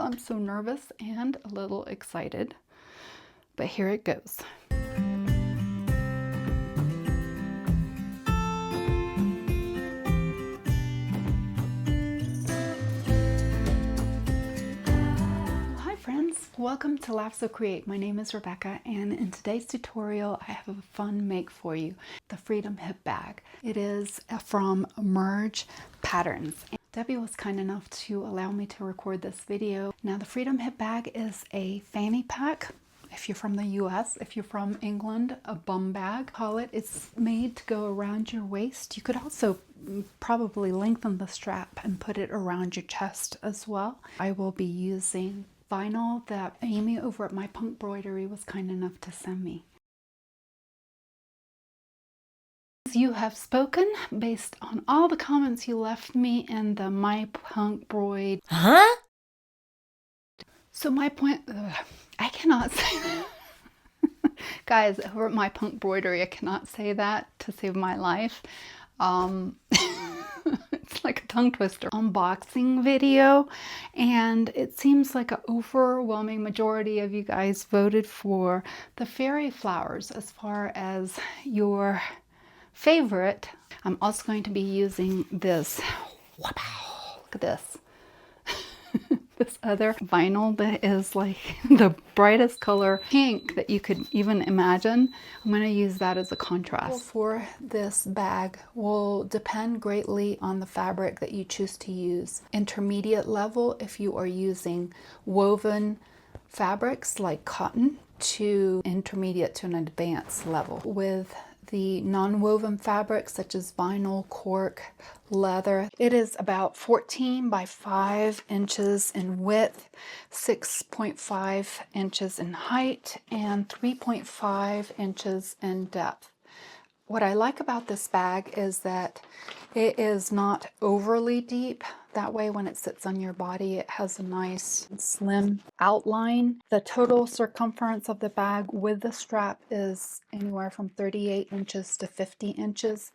I'm so nervous and a little excited, but here it goes. Hi friends, welcome to Laugh So Create. My name is Rebecca, and in today's tutorial I have a fun make for you, the Freedom Hip Bag. It is from Merge Patterns. Debbie was kind enough to allow me to record this video. Now the Freedom Hip Bag is a fanny pack. If you're from the US, if you're from England, a bum bag, call it. It's made to go around your waist. You could also probably lengthen the strap and put it around your chest as well. I will be using vinyl that Amy over at My Punk Broidery was kind enough to send me. You have spoken based on all the comments you left me in the My Punk Broid. Huh? So my point, I cannot say that. Guys, over at My Punk Broidery, I cannot say that to save my life. It's like a tongue twister. Unboxing video, and it seems like an overwhelming majority of you guys voted for the fairy flowers as far as your favorite. I'm also going to be using this, look at this, this other vinyl that is like the brightest color pink that you could even imagine. I'm going to use that as a contrast. For this bag will depend greatly on the fabric that you choose to use. Intermediate level if you are using woven fabrics like cotton, to intermediate to an advanced level. With the non-woven fabrics such as vinyl, cork, leather, it is about 14 by 5 inches in width, 6.5 inches in height, and 3.5 inches in depth. What I like about this bag is that it is not overly deep. That way when it sits on your body, it has a nice slim outline. The total circumference of the bag with the strap is anywhere from 38 inches to 50 inches.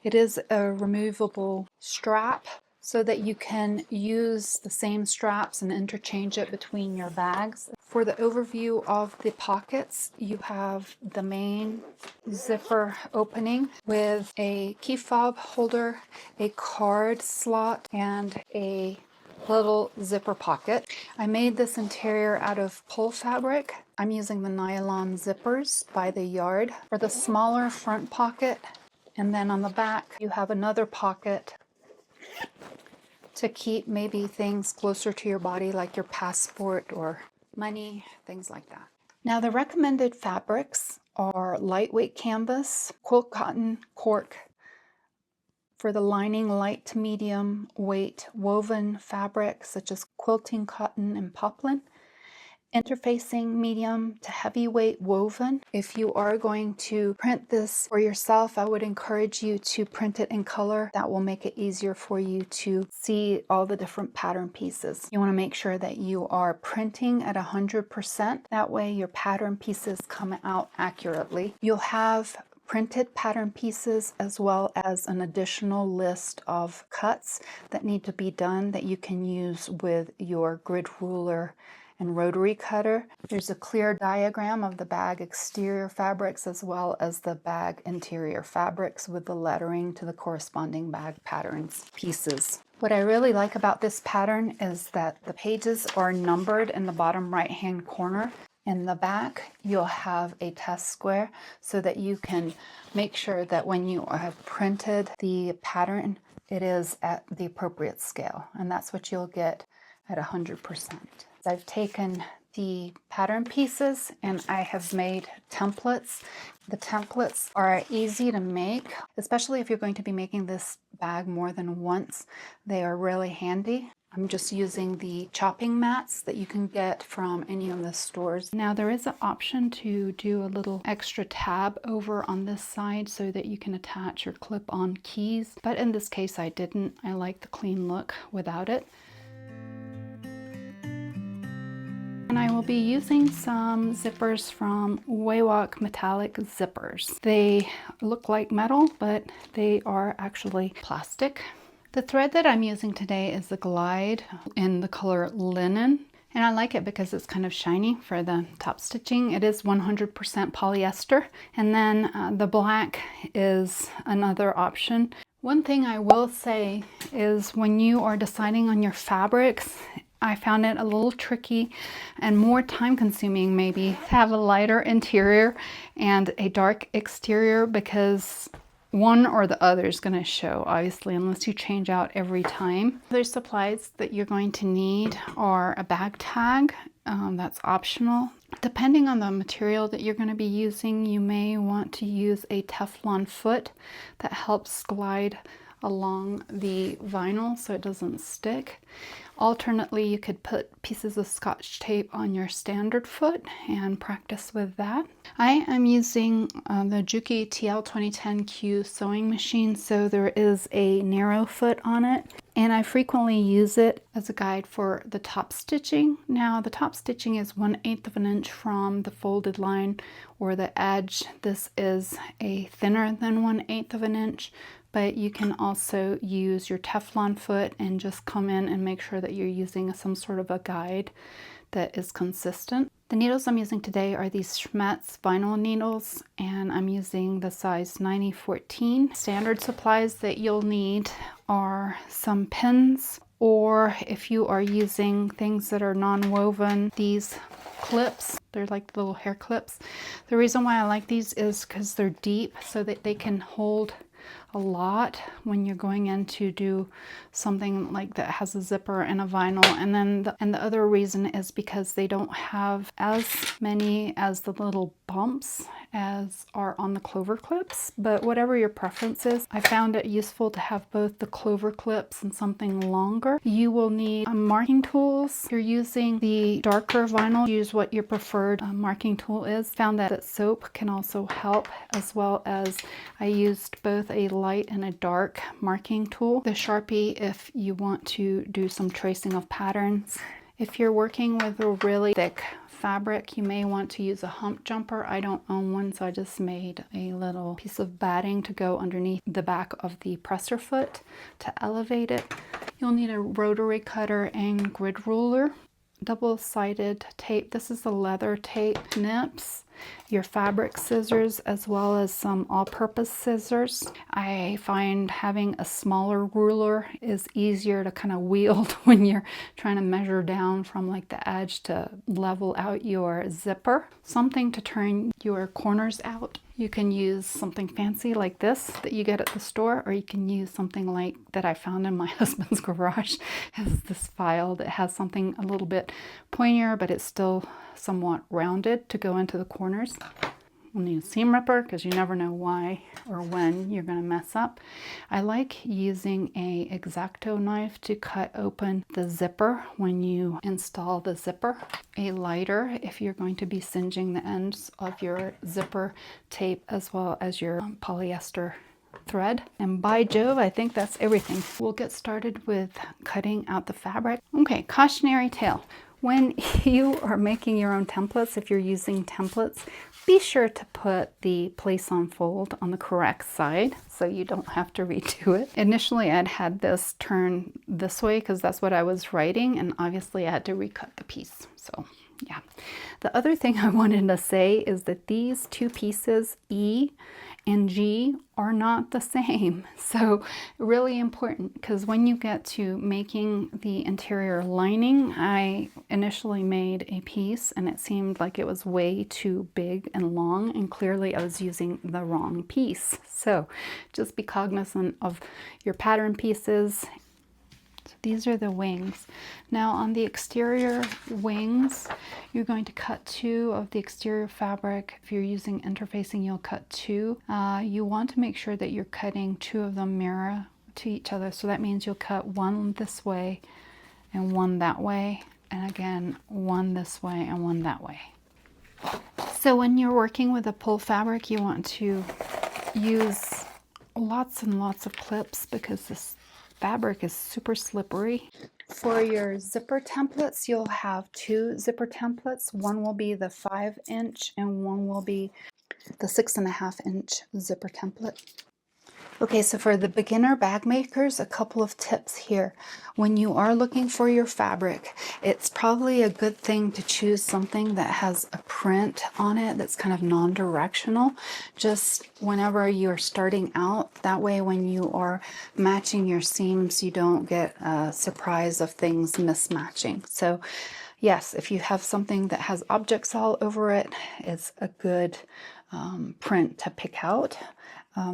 It is a removable strap so that you can use the same straps and interchange it between your bags. For the overview of the pockets, you have the main zipper opening with a key fob holder, a card slot, and a little zipper pocket. I made this interior out of pull fabric. I'm using the nylon zippers by the yard. For the smaller front pocket, and then on the back, you have another pocket to keep maybe things closer to your body, like your passport or money, things like that. Now, the recommended fabrics are lightweight canvas, quilt cotton, cork. For the lining, light to medium weight woven fabric such as quilting cotton and poplin. Interfacing medium to heavyweight woven. If you are going to print this for yourself, I would encourage you to print it in color. That will make it easier for you to see all the different pattern pieces. You want to make sure that you are printing at 100%. That way your pattern pieces come out accurately. You'll have printed pattern pieces as well as an additional list of cuts that need to be done that you can use with your grid ruler and rotary cutter. There's a clear diagram of the bag exterior fabrics as well as the bag interior fabrics with the lettering to the corresponding bag patterns pieces. What I really like about this pattern is that the pages are numbered in the bottom right hand corner. In the back, you'll have a test square so that you can make sure that when you have printed the pattern, it is at the appropriate scale. And that's what you'll get at 100%. I've taken the pattern pieces and I have made templates. The templates are easy to make, especially if you're going to be making this bag more than once. They are really handy. I'm just using the chopping mats that you can get from any of the stores. Now there is an option to do a little extra tab over on this side so that you can attach your clip-on keys, but in this case I didn't. I like the clean look without it. And I will be using some zippers from Waywalk Metallic Zippers. They look like metal, but they are actually plastic. The thread that I'm using today is the Glide in the color linen, And I like it because it's kind of shiny for the top stitching. It is 100% polyester. And then the black is another option. One thing I will say is when you are deciding on your fabrics, I found it a little tricky and more time consuming maybe to have a lighter interior and a dark exterior, because one or the other is going to show, obviously, unless you change out every time. Other supplies that you're going to need are a bag tag. That's optional. Depending on the material that you're going to be using, you may want to use a Teflon foot that helps glide along the vinyl so it doesn't stick. Alternately, you could put pieces of Scotch tape on your standard foot and practice with that. I am using the Juki TL2010Q sewing machine, so there is a narrow foot on it, and I frequently use it as a guide for the top stitching. Now, the top stitching is 1/8 of an inch from the folded line or the edge. This is a thinner than 1/8 of an inch. But you can also use your Teflon foot and just come in and make sure that you're using some sort of a guide that is consistent. The needles I'm using today are these Schmetz vinyl needles, and I'm using the size 90-14. Standard supplies that you'll need are some pins, or if you are using things that are non-woven, these clips. They're like little hair clips. The reason why I like these is because they're deep, so that they can hold a lot when you're going in to do something like that has a zipper and a vinyl. And then the other reason is because they don't have as many as the little bumps as are on the clover clips. But whatever your preference is, I found it useful to have both the clover clips and something longer. You will need marking tools. If you're using the darker vinyl, use what your preferred marking tool is. Found that soap can also help, as well as I used both a light and a dark marking tool. The Sharpie if you want to do some tracing of patterns. If you're working with a really thick fabric, you may want to use a hump jumper. I don't own one, so I just made a little piece of batting to go underneath the back of the presser foot to elevate it. You'll need a rotary cutter and grid ruler. Double-sided tape. This is the leather tape. Nips, your fabric scissors, as well as some all-purpose scissors. I find having a smaller ruler is easier to kind of wield when you're trying to measure down from like the edge to level out your zipper. Something to turn your corners out. You can use something fancy like this that you get at the store, or you can use something like that I found in my husband's garage. It has this file that has something a little bit pointier, but it's still somewhat rounded to go into the corners. We'll need a seam ripper because you never know why or when you're going to mess up. I like using a X-Acto knife to cut open the zipper when you install the zipper. A lighter if you're going to be singeing the ends of your zipper tape, as well as your polyester thread. And by Jove, I think that's everything. We'll get started with cutting out the fabric. Okay, cautionary tale. When you are making your own templates, if you're using templates, be sure to put the place on fold on the correct side so you don't have to redo it. Initially, I'd had this turn this way because that's what I was writing, and obviously I had to recut the piece. So yeah. The other thing I wanted to say is that these two pieces, E and G, are not the same. So really important, because when you get to making the interior lining, I initially made a piece and it seemed like it was way too big and long, and clearly I was using the wrong piece. So just be cognizant of your pattern pieces. So these are the wings. Now on the exterior wings, you're going to cut 2 of the exterior fabric. If you're using interfacing, you'll cut 2. You want to make sure that you're cutting 2 of them mirror to each other. So that means you'll cut 1 this way and 1 that way. And again, 1 this way and 1 that way. So when you're working with a pull fabric, you want to use lots and lots of clips because this fabric is super slippery. For your zipper templates, you'll have 2 zipper templates. One will be the 5-inch and one will be the 6.5-inch zipper template. Okay, so for the beginner bag makers, a couple of tips here. When you are looking for your fabric, it's probably a good thing to choose something that has a print on it that's kind of non-directional, just whenever you're starting out. That way, when you are matching your seams, you don't get a surprise of things mismatching. So yes, if you have something that has objects all over it, it's a good print to pick out.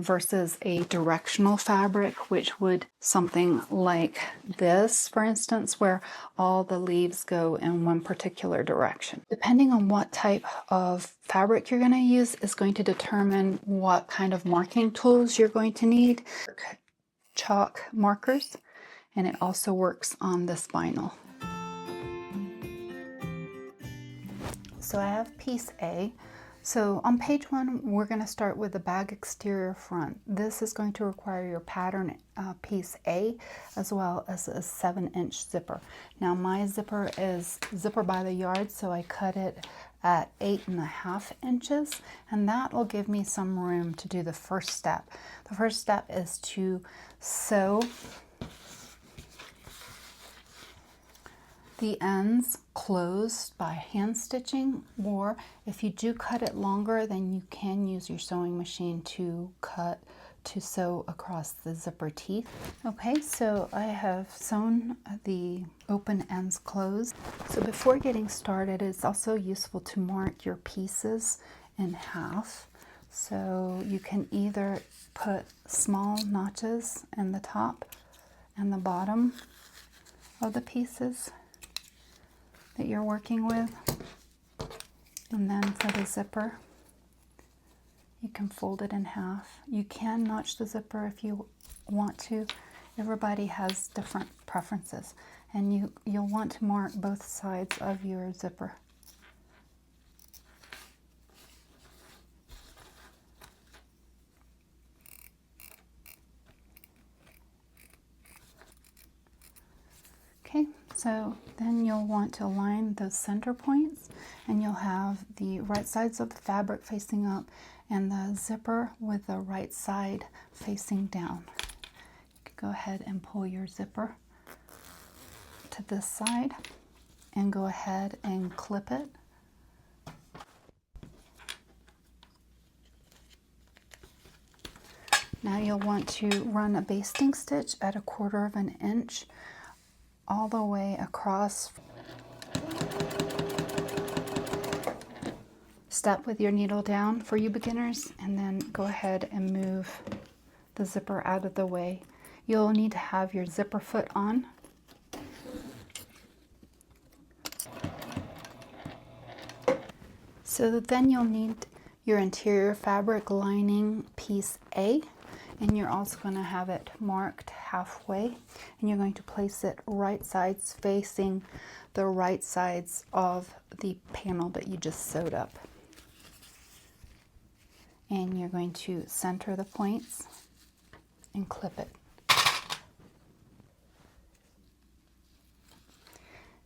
Versus a directional fabric, which would something like this, for instance, where all the leaves go in one particular direction. Depending on what type of fabric you're going to use is going to determine what kind of marking tools you're going to need. Chalk markers, and it also works on this vinyl. So I have piece A. So on page 1, we're going to start with the bag exterior front. This is going to require your pattern piece A as well as a 7-inch zipper. Now my zipper is zipper by the yard, so I cut it at 8.5 inches, and that will give me some room to do the first step. The first step is to sew the ends closed by hand stitching, or if you do cut it longer, then you can use your sewing machine to sew across the zipper teeth. Okay, so I have sewn the open ends closed. So before getting started, it's also useful to mark your pieces in half. So you can either put small notches in the top and the bottom of the pieces that you're working with, and then for the zipper you can fold it in half. You can notch the zipper if you want to. Everybody has different preferences, and you'll want to mark both sides of your zipper. Okay, so then you'll want to align those center points, and you'll have the right sides of the fabric facing up and the zipper with the right side facing down. You can go ahead and pull your zipper to this side and go ahead and clip it. Now you'll want to run a basting stitch at 1/4 inch all the way across. Step with your needle down for you beginners, and then go ahead and move the zipper out of the way. You'll need to have your zipper foot on. So then you'll need your interior fabric lining piece A, and you're also going to have it marked halfway, and you're going to place it right sides facing the right sides of the panel that you just sewed up. And you're going to center the points and clip it.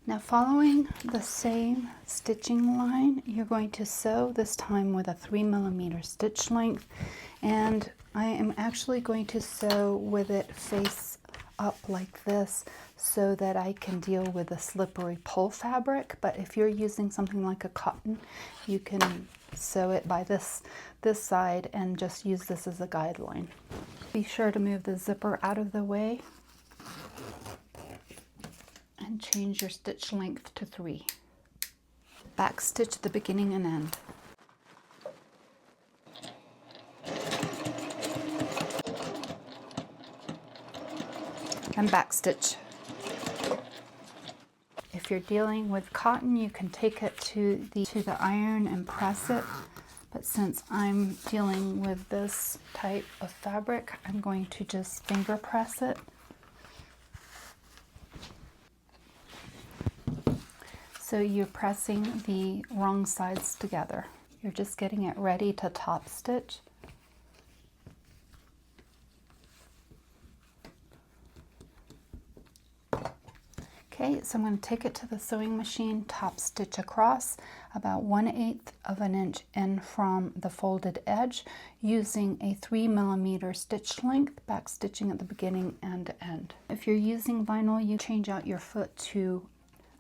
Now, following the same stitching line, you're going to sew this time with a 3mm stitch length, and I am actually going to sew with it face up like this so that I can deal with the slippery pull fabric. But if you're using something like a cotton, you can sew it by this side and just use this as a guideline. Be sure to move the zipper out of the way and change your stitch length to 3. Back stitch the beginning and end. And back stitch. If you're dealing with cotton, you can take it to the iron and press it. But since I'm dealing with this type of fabric, I'm going to just finger press it. So you're pressing the wrong sides together. You're just getting it ready to top stitch. Okay, so I'm going to take it to the sewing machine, top stitch across about 1/8 of an inch in from the folded edge using a 3mm stitch length, back stitching at the beginning and end. If you're using vinyl, you change out your foot to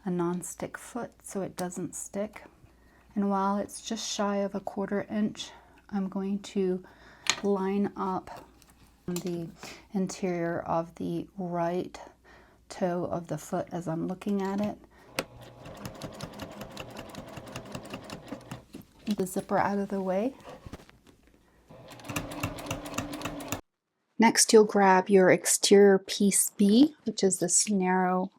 a non-stick foot so it doesn't stick. And while it's just shy of a 1/4 inch, I'm going to line up the interior of the right toe of the foot as I'm looking at it. The zipper out of the way. Next, you'll grab your exterior piece B, which is this narrow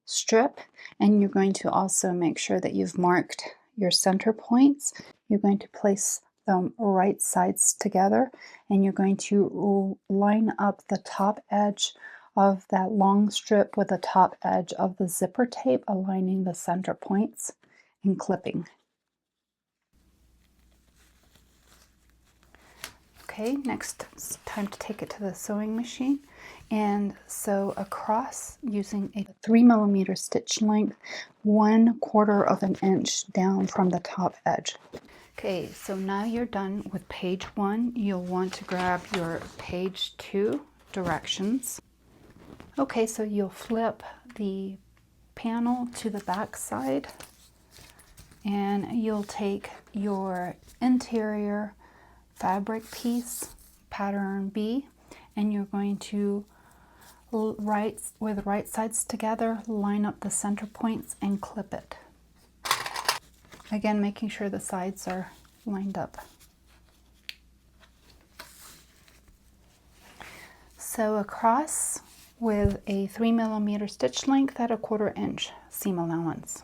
strip, and you're going to also make sure that you've marked your center points. You're going to place them right sides together, and you're going to line up the top edge of that long strip with the top edge of the zipper tape, aligning the center points and clipping. Okay, next it's time to take it to the sewing machine and sew across using a 3mm stitch length, 1/4 of an inch down from the top edge. Okay, so now you're done with page 1. You'll want to grab your page 2 directions. Okay, so you'll flip the panel to the back side and you'll take your interior fabric piece, pattern B, and you're going to with right sides together, line up the center points and clip it. Again, making sure the sides are lined up. Sew across with a 3mm stitch length at a 1/4 inch seam allowance.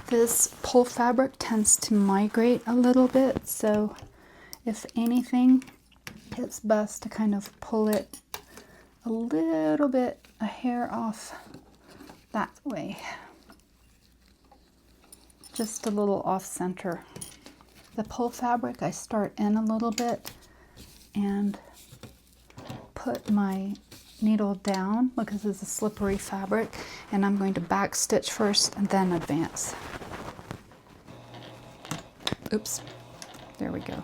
This pull fabric tends to migrate a little bit, so if anything, it's best to kind of pull it a little bit, a hair off that way. Just a little off center. The pull fabric, I start in a little bit and put my needle down because it's a slippery fabric, and I'm going to back stitch first and then advance. Oops, there we go.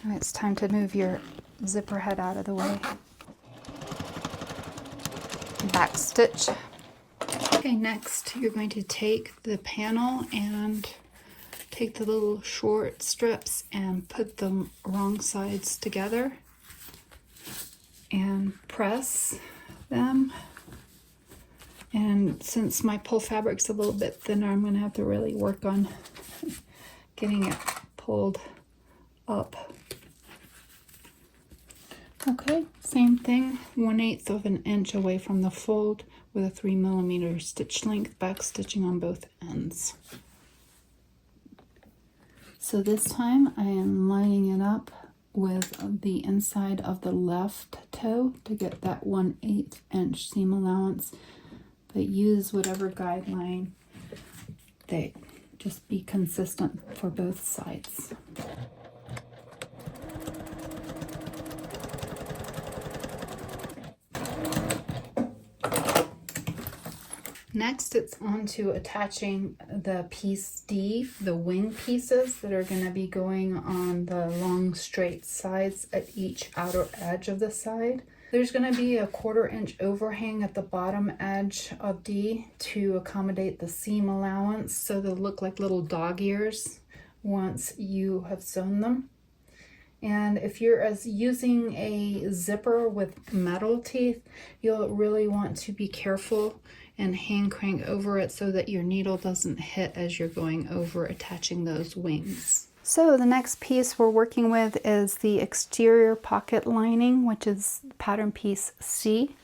Now it's time to move your zipper head out of the way. Back stitch. Okay, next you're going to take the panel and take the little short strips and put them wrong sides together and press them. And since my pull fabric's a little bit thinner, I'm going to have to really work on getting it pulled up. Okay, same thing, 1/8 of an inch away from the fold with a 3mm stitch length, back stitching on both ends. So this time I am lining it up with the inside of the left toe to get that 1/8 inch seam allowance, but use whatever guideline. They just be consistent for both sides. Next, it's on to attaching the piece D, the wing pieces that are going to be going on the long straight sides at each outer edge of the side. There's going to be a 1/4 inch overhang at the bottom edge of D to accommodate the seam allowance, so they'll look like little dog ears once you have sewn them. And if you're using a zipper with metal teeth, you'll really want to be careful and hand crank over it so that your needle doesn't hit as you're going over attaching those wings. So the next piece we're working with is the exterior pocket lining, which is pattern piece C.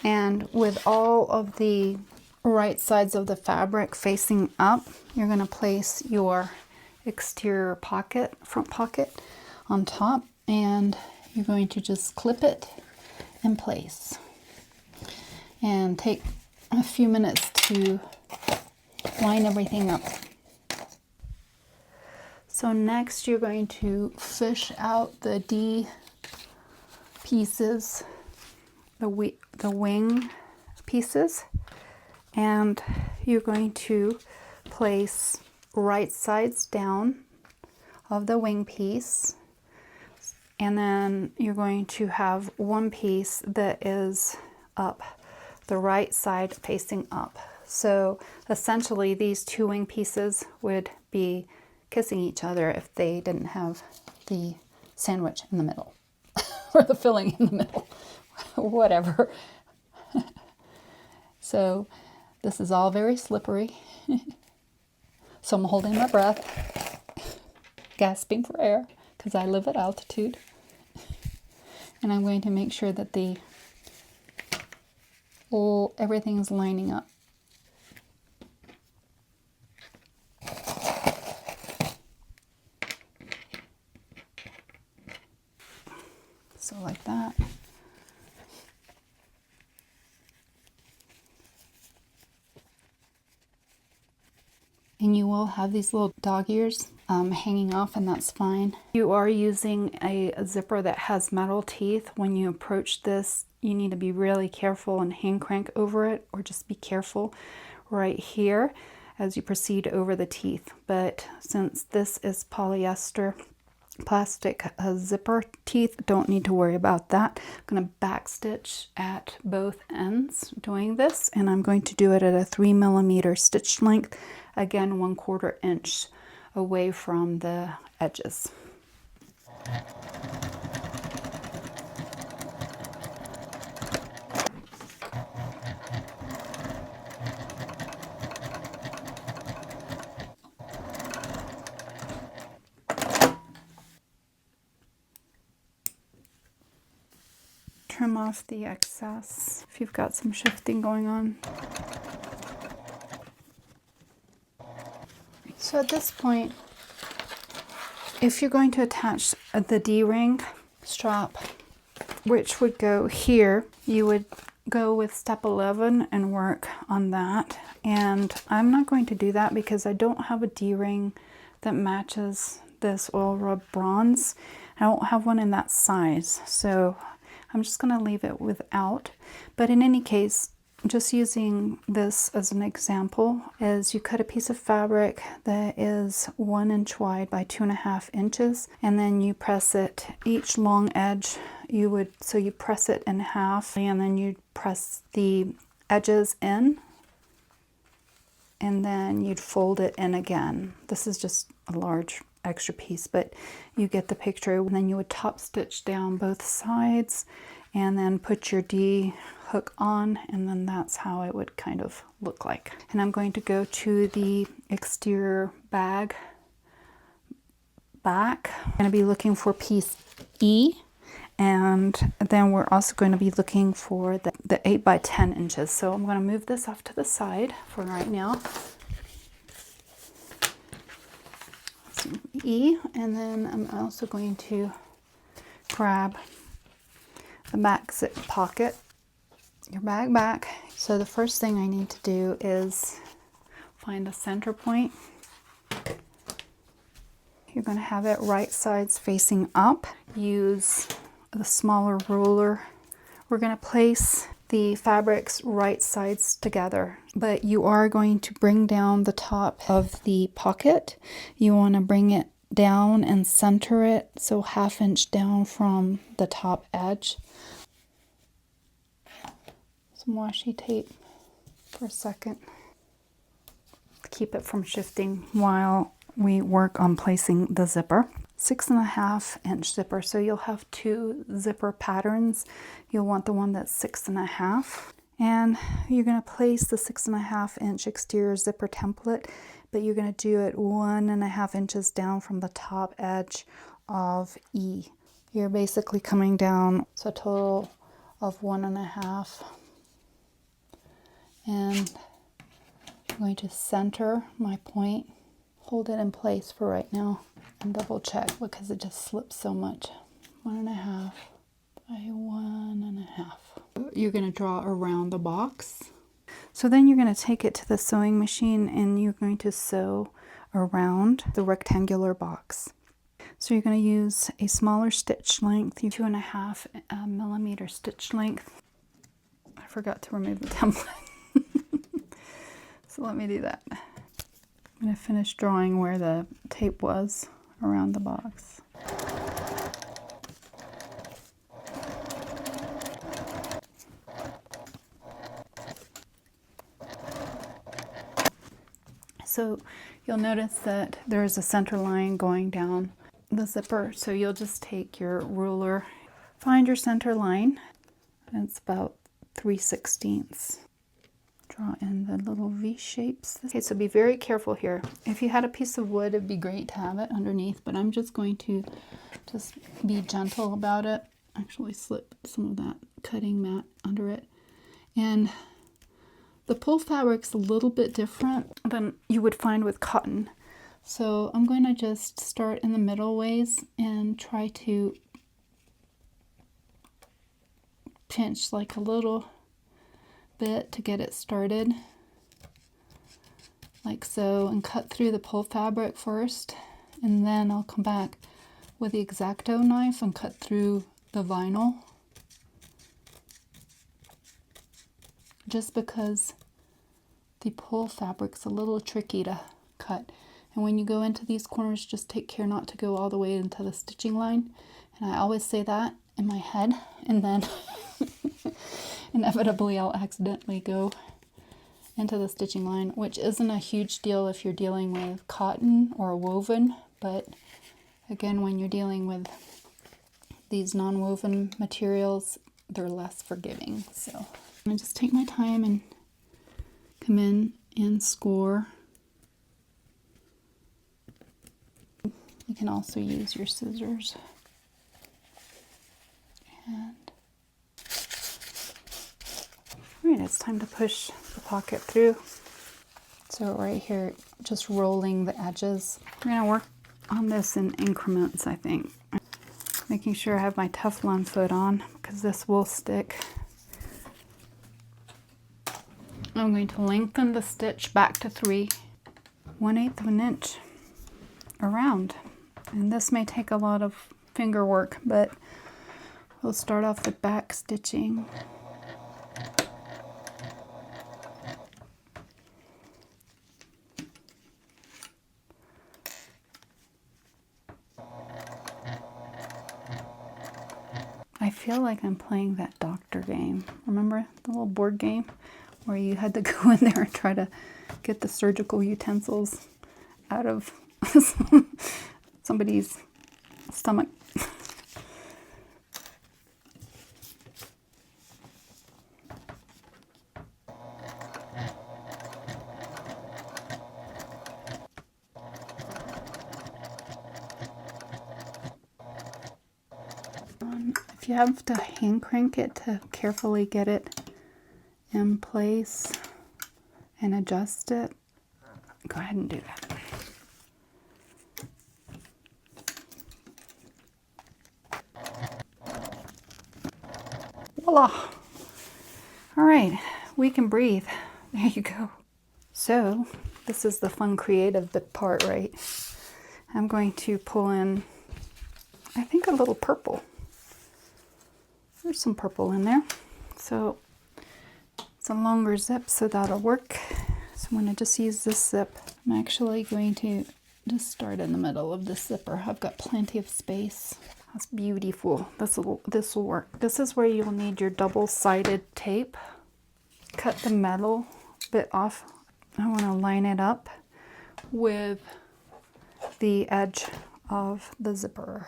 And with all of the right sides of the fabric facing up, you're going to place your exterior pocket, front pocket, on top, and you're going to just clip it in place. And take a few minutes to line everything up. So next you're going to fish out the D pieces the wing pieces, and you're going to place right sides down of the wing piece, and then you're going to have one piece that is up, the right side facing up. So essentially these two wing pieces would be kissing each other if they didn't have the sandwich in the middle or the filling in the middle, whatever. So this is all very slippery. So I'm holding my breath, gasping for air because I live at altitude. And I'm going to make sure that everything's lining up. So like that. And you will have these little dog ears hanging off, and that's fine. You are using a zipper that has metal teeth. When you approach this, you need to be really careful and hand crank over it, or just be careful right here as you proceed over the teeth. But since this is polyester plastic zipper teeth, don't need to worry about that. I'm going to back stitch at both ends doing this, and I'm going to do it at a 3mm stitch length, again 1/4 inch away from the edges. Trim off the excess if you've got some shifting going on. So at this point, if you're going to attach the D-ring strap, which would go here, you would go with step 11 and work on that. And I'm not going to do that because I don't have a D-ring that matches this oil rub bronze. I don't have one in that size, so I'm just going to leave it without. But in any case, just using this as an example, is you cut a piece of fabric that is 1 inch wide by 2.5 inches, and then you press it, each long edge you press it in half, and then you press the edges in, and then you'd fold it in again. This is just a large extra piece, but you get the picture. And then you would top stitch down both sides and then put your D hook on, and then that's how it would kind of look like. And I'm going to go to the exterior bag back. I'm going to be looking for piece E, and then we're also going to be looking for the 8 by 10 inches. So I'm going to move this off to the side for right now. E, and then I'm also going to grab the back zip pocket, your bag back. So the first thing I need to do is find a center point. You're going to have it right sides facing up. Use the smaller ruler. We're going to place the fabrics right sides together, but you are going to bring down the top of the pocket. You want to bring it down and center it, so 1/2 inch down from the top edge. Some washi tape for a second. Keep it from shifting while we work on placing the zipper. 6.5 inch zipper, so you'll have 2 zipper patterns. You'll want the one that's 6.5, and you're going to place the 6.5 inch exterior zipper template, but you're going to do it 1.5 inches down from the top edge of E. You're basically coming down, so a total of 1.5, and I'm going to center my point, hold it in place for right now, and double check because it just slips so much. 1.5 by 1.5. You're going to draw around the box. So then you're going to take it to the sewing machine and you're going to sew around the rectangular box. So you're going to use a smaller stitch length, 2.5 millimeter stitch length, I forgot to remove the template. So let me do that. I'm going to finish drawing where the tape was around the box. So you'll notice that there's a center line going down the zipper. So you'll just take your ruler, find your center line, and it's about 3/16. Draw in the little V shapes. Okay, so be very careful here. If you had a piece of wood, it'd be great to have it underneath, but I'm just going to just be gentle about it. Actually slip some of that cutting mat under it. And the pull fabric's a little bit different than you would find with cotton. So I'm going to just start in the middle ways and try to pinch like a little bit to get it started, like so, and cut through the pull fabric first, and then I'll come back with the X-Acto knife and cut through the vinyl, just because the pull fabric's a little tricky to cut. And when you go into these corners, just take care not to go all the way into the stitching line. And I always say that in my head, and then inevitably I'll accidentally go into the stitching line, which isn't a huge deal if you're dealing with cotton or woven, but again, when you're dealing with these non-woven materials, they're less forgiving. So I'm gonna just take my time and come in and score. You can also use your scissors. And all right, it's time to push the pocket through. So right here, just rolling the edges. I'm gonna work on this in increments, I think. Making sure I have my Teflon foot on, because this will stick. I'm going to lengthen the stitch back to 3/1/8 of an inch around. And this may take a lot of finger work, but we'll start off the back stitching. I feel like I'm playing that doctor game. Remember the little board game where you had to go in there and try to get the surgical utensils out of somebody's stomach? If you have to hand crank it to carefully get it in place and adjust it, go ahead and do that. Voila! All right, we can breathe. There you go. So this is the fun creative bit part, right? I'm going to pull in, I think, a little purple. There's some purple in there. So it's a longer zip, so that'll work. So I'm going to just use this zip. I'm actually going to just start in the middle of this zipper. I've got plenty of space. That's beautiful. This will work. This is where you'll need your double-sided tape. Cut the metal bit off. I want to line it up with the edge of the zipper.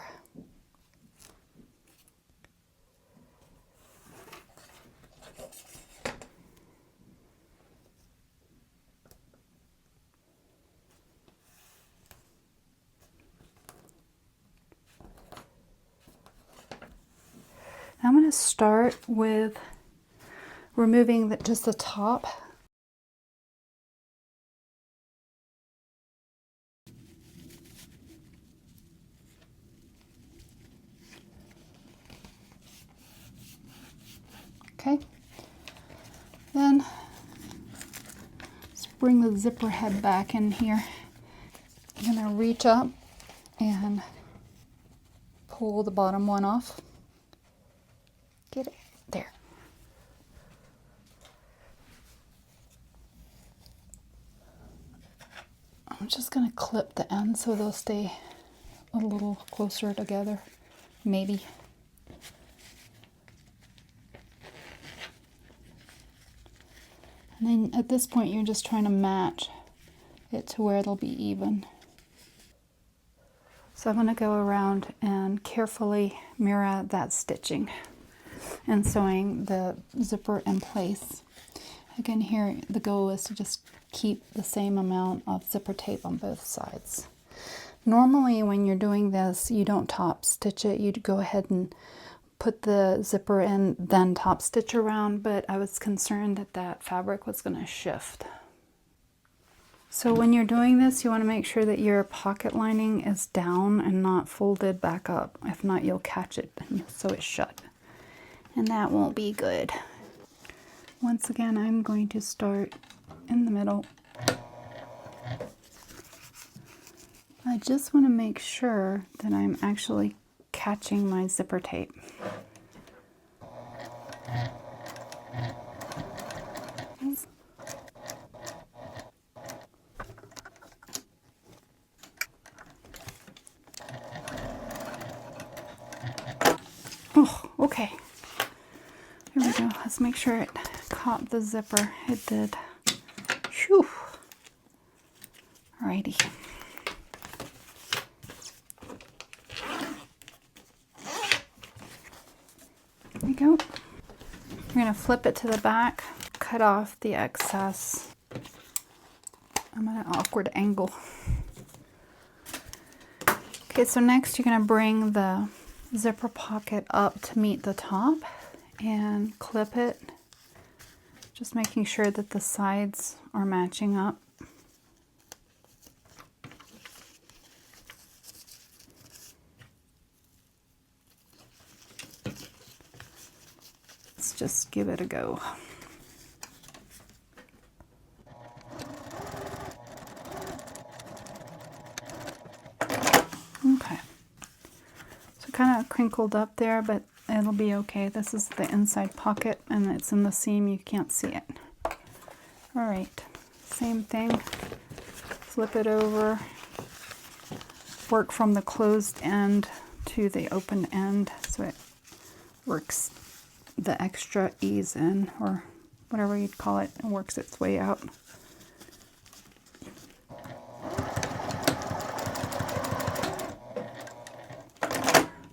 I'm going to start with removing just the top. Okay. Then just bring the zipper head back in here. I'm going to reach up and pull the bottom one off. Get it there. I'm just going to clip the ends so they'll stay a little closer together, maybe. And then at this point, you're just trying to match it to where it'll be even. So I'm going to go around and carefully mirror that stitching and sewing the zipper in place. Again, here the goal is to just keep the same amount of zipper tape on both sides. Normally when you're doing this, you don't top stitch it. You'd go ahead and put the zipper in, then top stitch around, but I was concerned that that fabric was going to shift. So when you're doing this, you want to make sure that your pocket lining is down and not folded back up. If not, you'll catch it and you'll sew it shut. And that won't be good. Once again, I'm going to start in the middle. I just want to make sure that I'm actually catching my zipper tape. Oh, okay. Here we go. Let's make sure it caught the zipper. It did. Phew. Alrighty. There we go. We're going to flip it to the back, cut off the excess. I'm at an awkward angle. Okay, so next you're going to bring the zipper pocket up to meet the top and clip it, just making sure that the sides are matching up. Let's just give it a go. Okay. Kind of crinkled up there, but it'll be okay. This is the inside pocket and it's in the seam. You can't see it. All right, same thing. Flip it over. Work from the closed end to the open end so it works the extra ease in, or whatever you'd call it, and works its way out.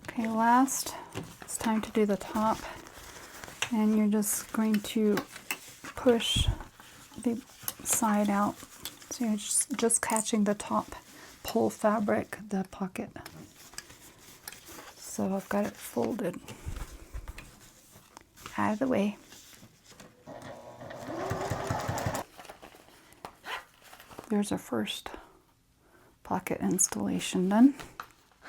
Okay, last, it's time to do the top, and you're just going to push the side out. So you're just catching the top pull fabric, the pocket. So I've got it folded out of the way. There's our first pocket installation done.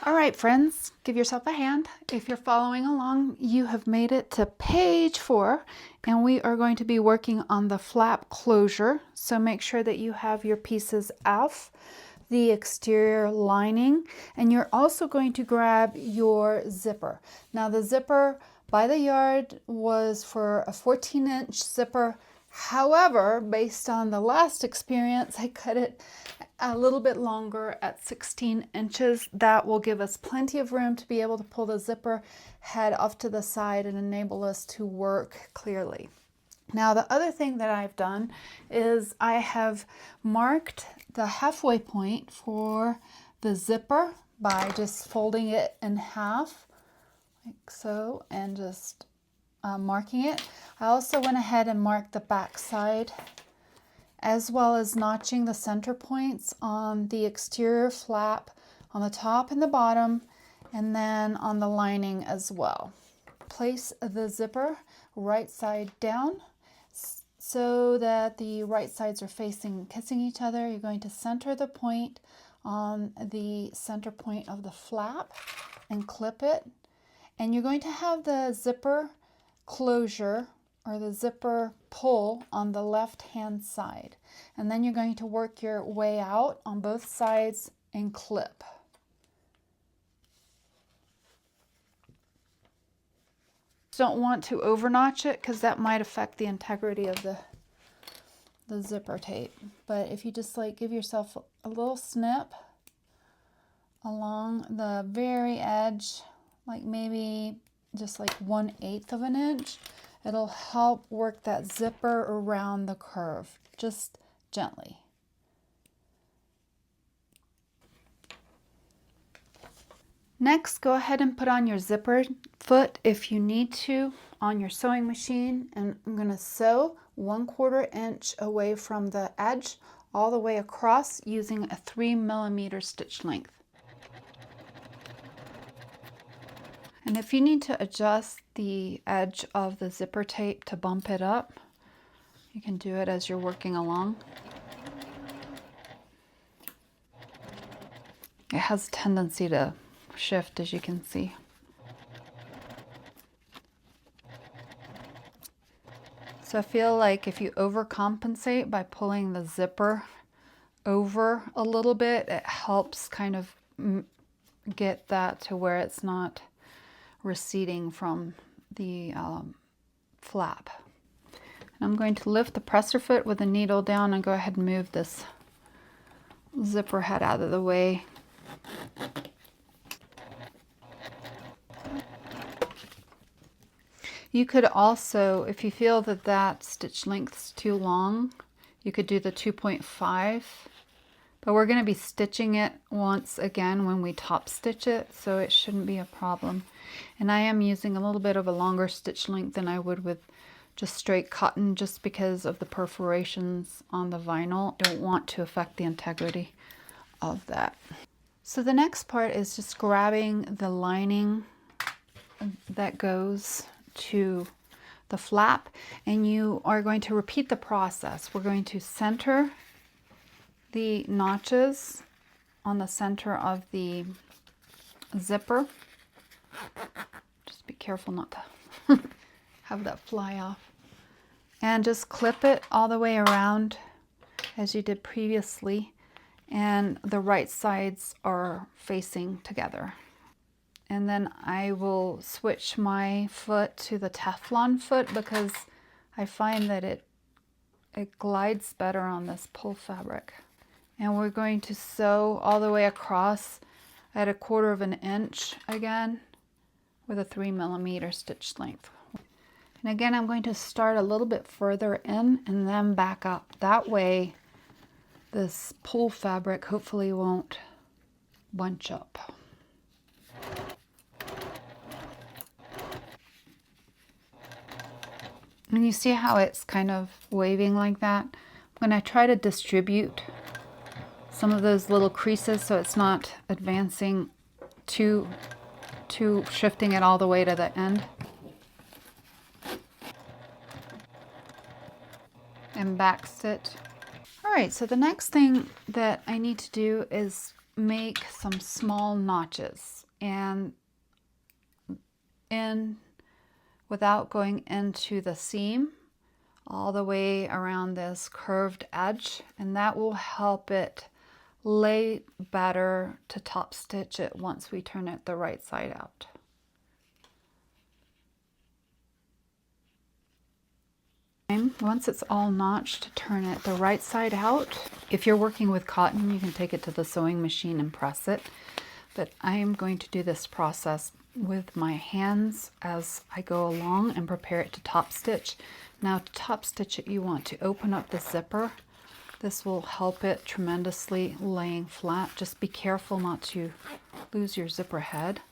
All right, friends, give yourself a hand. If you're following along, you have made it to page 4, and we are going to be working on the flap closure. So make sure that you have your pieces off, the exterior lining, and you're also going to grab your zipper. Now the zipper by the yard was for a 14-inch zipper. However, based on the last experience, I cut it a little bit longer at 16 inches. That will give us plenty of room to be able to pull the zipper head off to the side and enable us to work clearly. Now, the other thing that I've done is I have marked the halfway point for the zipper by just folding it in half, like so, and just marking it. I also went ahead and marked the back side, as well as notching the center points on the exterior flap on the top and the bottom, and then on the lining as well. Place the zipper right side down so that the right sides are kissing each other. You're going to center the point on the center point of the flap and clip it. And you're going to have the zipper closure or the zipper pull on the left hand side. And then you're going to work your way out on both sides and clip. Don't want to over notch it because that might affect the integrity of the zipper tape. But if you just like give yourself a little snip along the very edge, like maybe just like 1/8 of an inch, it'll help work that zipper around the curve, just gently. Next, go ahead and put on your zipper foot if you need to on your sewing machine, and I'm going to sew 1/4 inch away from the edge all the way across using a 3mm stitch length. And if you need to adjust the edge of the zipper tape to bump it up, you can do it as you're working along. It has a tendency to shift, as you can see. So I feel like if you overcompensate by pulling the zipper over a little bit, it helps kind of get that to where it's not receding from the flap. And I'm going to lift the presser foot with the needle down and go ahead and move this zipper head out of the way. You could also, if you feel that that stitch length's too long, you could do the 2.5, but we're going to be stitching it once again when we top stitch it, so it shouldn't be a problem. And I am using a little bit of a longer stitch length than I would with just straight cotton, just because of the perforations on the vinyl. I don't want to affect the integrity of that. So the next part is just grabbing the lining that goes to the flap, and you are going to repeat the process. We're going to center the notches on the center of the zipper. Just be careful not to have that fly off. And just clip it all the way around as you did previously, and the right sides are facing together. And then I will switch my foot to the Teflon foot because I find that it glides better on this pull fabric. And we're going to sew all the way across at 1/4 inch again with a 3mm stitch length. And again, I'm going to start a little bit further in and then back up. That way this pull fabric hopefully won't bunch up. And you see how it's kind of waving like that? I'm going to try to distribute some of those little creases so it's not advancing to shifting it all the way to the end. And back stitch. Alright, so the next thing that I need to do is make some small notches, and without going into the seam all the way around this curved edge, and that will help it lay better to top stitch it once we turn it the right side out. Once it's all notched, turn it the right side out. If you're working with cotton, you can take it to the sewing machine and press it, but I am going to do this process with my hands as I go along and prepare it to top stitch. Now to top stitch it, you want to open up the zipper. This will help it tremendously laying flat. Just be careful not to lose your zipper head.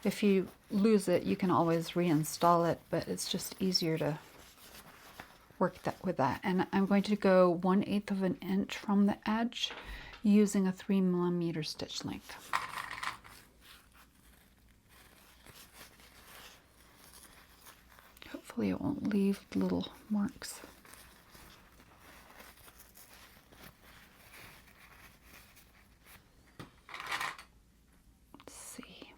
If you lose it, you can always reinstall it, but it's just easier to work with that. And I'm going to go 1/8 inch from the edge using a 3mm stitch length. Hopefully it won't leave little marks. Let's see.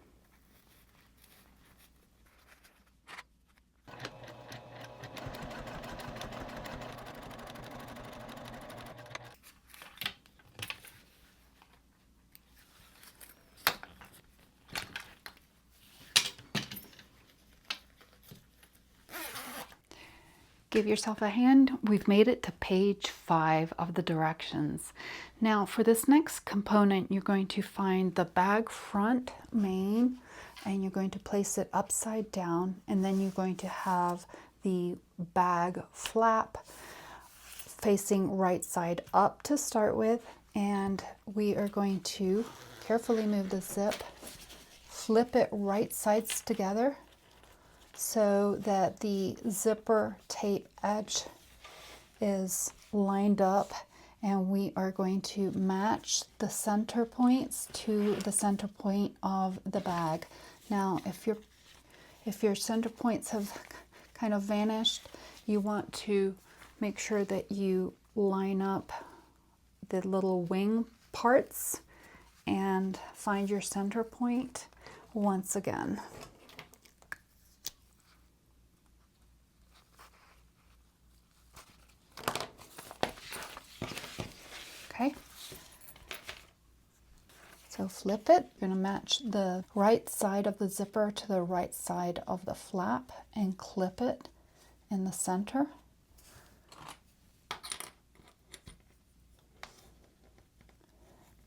Give yourself a hand. We've made it to page 5 of the directions. Now for this next component, you're going to find the bag front main and you're going to place it upside down, and then you're going to have the bag flap facing right side up to start with, and we are going to carefully move the zip, flip it right sides together so that the zipper tape edge is lined up, and we are going to match the center points to the center point of the bag. Now if your center points have kind of vanished, you want to make sure that you line up the little wing parts and find your center point once again. Okay, so flip it. You're going to match the right side of the zipper to the right side of the flap and clip it in the center.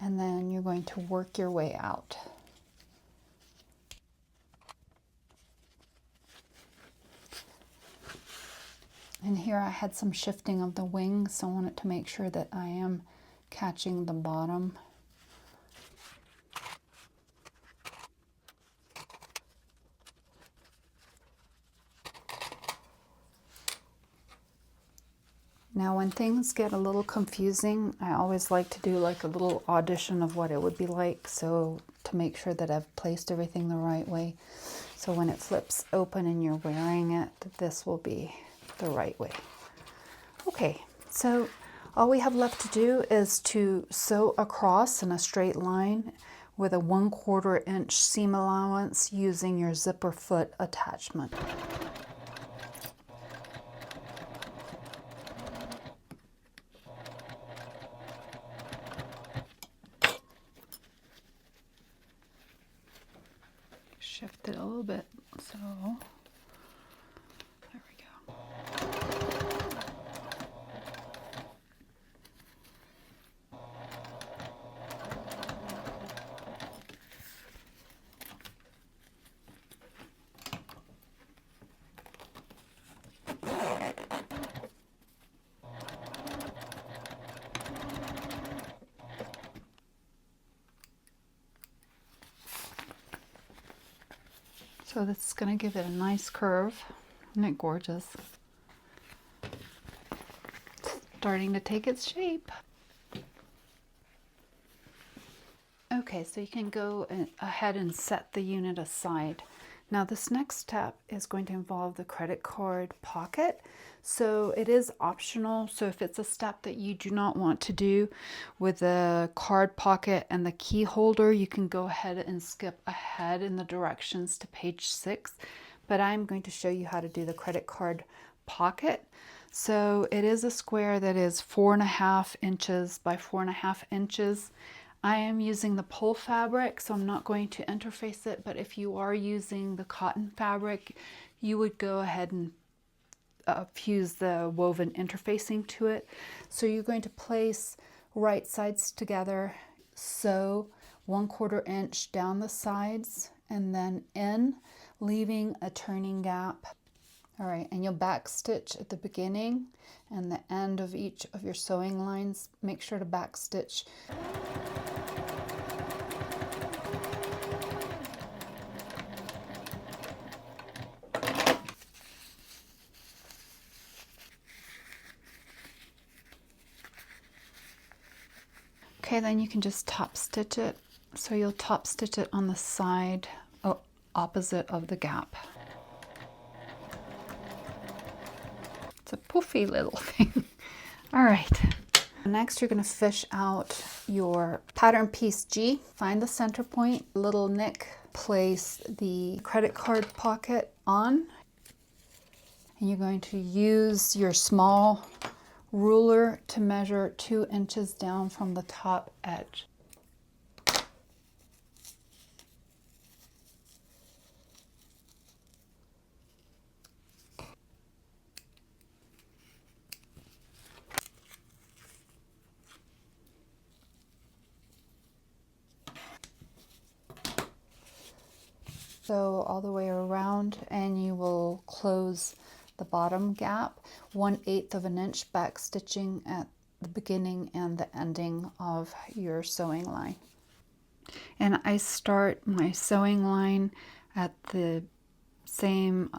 And then you're going to work your way out. And here I had some shifting of the wings, so I wanted to make sure that I am catching the bottom. Now when things get a little confusing, I always like to do like a little audition of what it would be like, so to make sure that I've placed everything the right way. So when it flips open and you're wearing it, this will be the right way. Okay, so all we have left to do is to sew across in a straight line with a 1/4 inch seam allowance using your zipper foot attachment. Shift it a little bit, so there we go. So this is going to give it a nice curve. Isn't it gorgeous? Starting to take its shape. Okay, so you can go ahead and set the unit aside. Now this next step is going to involve the credit card pocket. So it is optional. So if it's a step that you do not want to do with the card pocket and the key holder, you can go ahead and skip ahead in the directions to page 6. But I'm going to show you how to do the credit card pocket. So it is a square that is 4.5 inches by 4.5 inches. I am using the pull fabric, so I'm not going to interface it, but if you are using the cotton fabric, you would go ahead and fuse the woven interfacing to it. So you're going to place right sides together, sew 1/4 inch down the sides and then in, leaving a turning gap. All right, and you'll back stitch at the beginning and the end of each of your sewing lines. Make sure to back stitch. Okay, then you can just top stitch it. So you'll top stitch it on the side opposite of the gap. It's a poofy little thing. All right. Next, you're going to fish out your pattern piece G. Find the center point, little nick, place the credit card pocket on. And you're going to use your small ruler to measure 2 inches down from the top edge. sew all the way around, and you will close the bottom gap 1/8 of an inch, back stitching at the beginning and the ending of your sewing line. And I start my sewing line at the same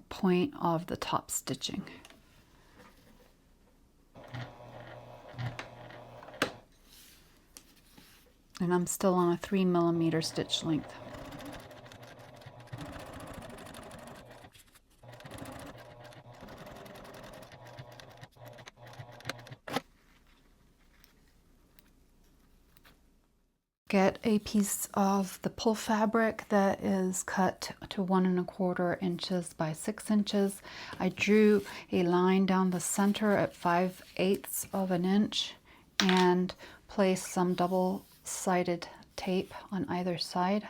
point of the top stitching. And I'm still on a 3mm stitch length. Get a piece of the pull fabric that is cut to 1 1/4 inches by 6 inches. I drew a line down the center at 5/8 of an inch and placed some double-sided tape on either side.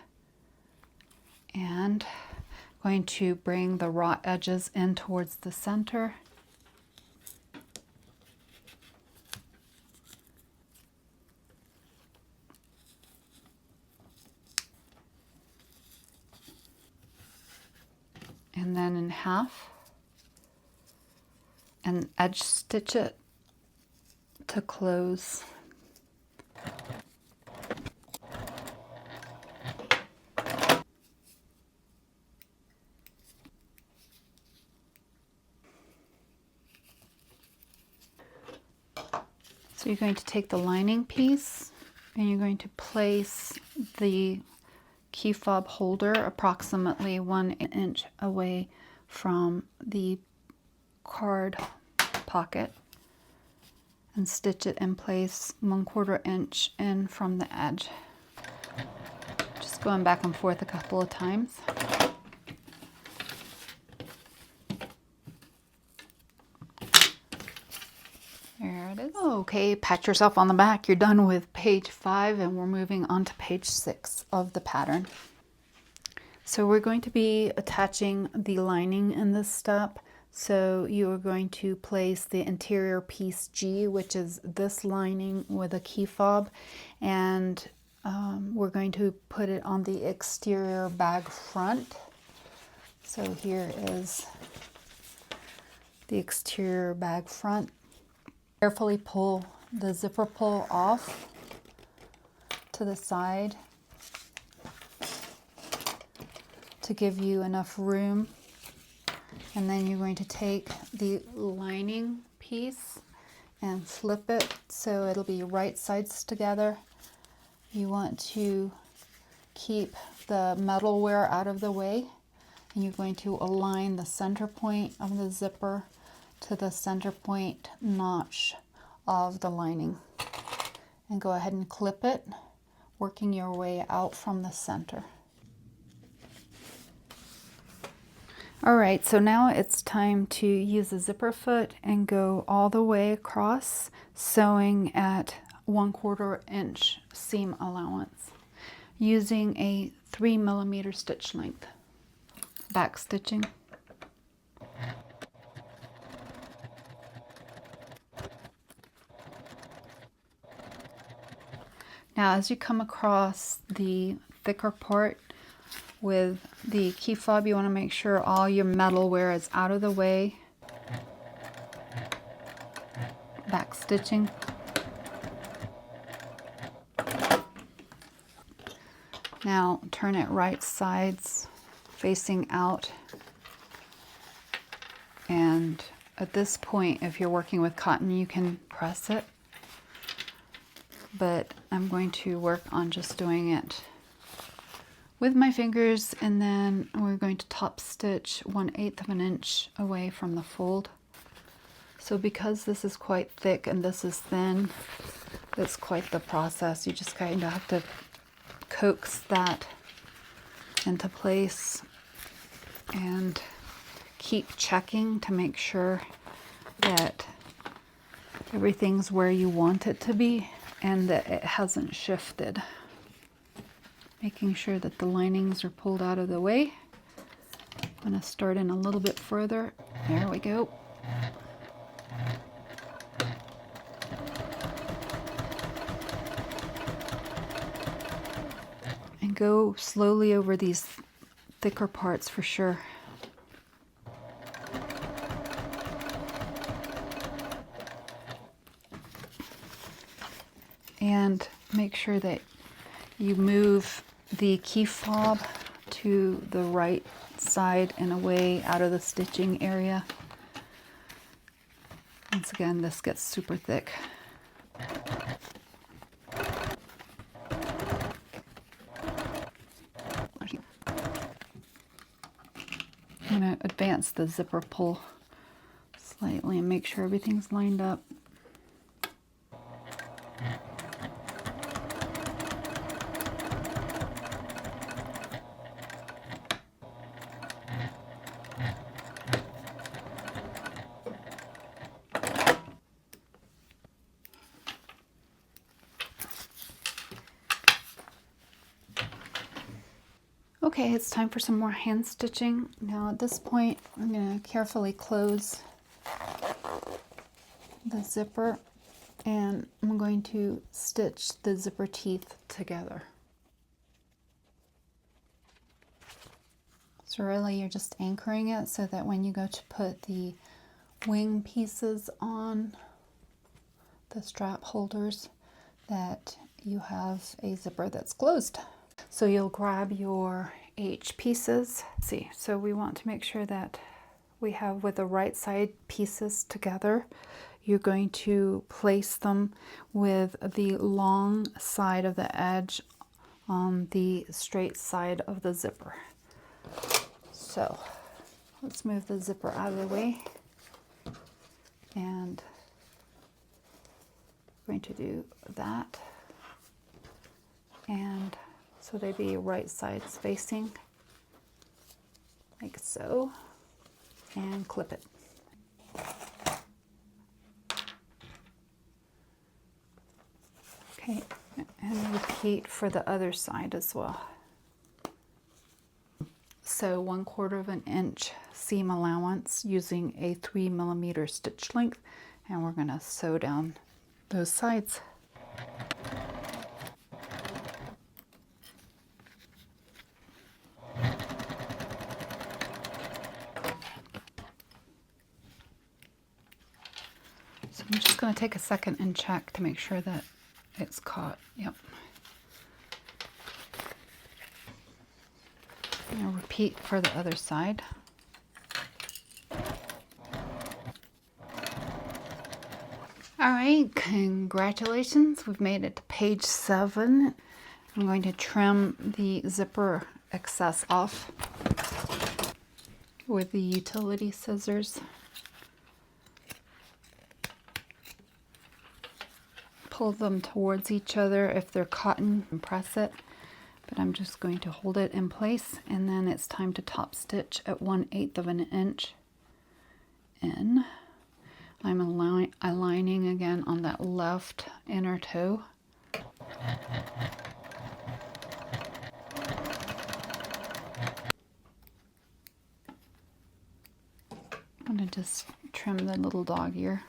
And I'm going to bring the raw edges in towards the center. And then in half, and edge stitch it to close. So you're going to take the lining piece and you're going to place the key fob holder approximately 1 inch away from the card pocket and stitch it in place 1/4 inch in from the edge. Just going back and forth a couple of times. There it is. Okay, pat yourself on the back. You're done with page 5 and we're moving on to page 6 of the pattern. So we're going to be attaching the lining in this step. So you are going to place the interior piece G, which is this lining with a key fob, and we're going to put it on the exterior bag front. So here is the exterior bag front. Carefully pull the zipper pull off to the side to give you enough room. And then you're going to take the lining piece and flip it so it'll be right sides together. You want to keep the metal wear out of the way, and you're going to align the center point of the zipper to the center point notch of the lining, and go ahead and clip it, working your way out from the center. Alright, so now it's time to use a zipper foot and go all the way across, sewing at 1/4 inch seam allowance, using a 3mm stitch length. Back stitching. Now as you come across the thicker part with the key fob, you want to make sure all your metal wear is out of the way. Back stitching. Now turn it right sides facing out, and at this point, if you're working with cotton, you can press it, but I'm going to work on just doing it with my fingers, and then we're going to top stitch 1/8 of an inch away from the fold. So because this is quite thick and this is thin, it's quite the process. You just kind of have to coax that into place and keep checking to make sure that everything's where you want it to be and that it hasn't shifted. Making sure that the linings are pulled out of the way. I'm going to start in a little bit further. There we go. And go slowly over these thicker parts for sure. And make sure that you move the key fob to the right side and away out of the stitching area. Once again, this gets super thick. I'm going to advance the zipper pull slightly and make sure everything's lined up. Okay, it's time for some more hand stitching. Now at this point, I'm going to carefully close the zipper and I'm going to stitch the zipper teeth together. So really you're just anchoring it so that when you go to put the wing pieces on the strap holders, that you have a zipper that's closed. So you'll grab your H pieces. Let's see, so we want to make sure that we have with the right side pieces together. You're going to place them with the long side of the edge on the straight side of the zipper. So let's move the zipper out of the way, and I'm going to do that, and so they be right sides facing, like so, and clip it. Okay, and repeat for the other side as well. So 1/4 inch seam allowance using a 3mm stitch length, and we're going to sew down those sides. So I'm just going to take a second and check to make sure that it's caught. Yep. Now repeat for the other side. All right, congratulations. We've made it to page 7. I'm going to trim the zipper excess off with the utility scissors. Pull them towards each other. If they're cotton, and press it. But I'm just going to hold it in place, and then it's time to top stitch at 1/8 inch in. I'm aligning again on that left inner toe. I'm going to just trim the little dog ear.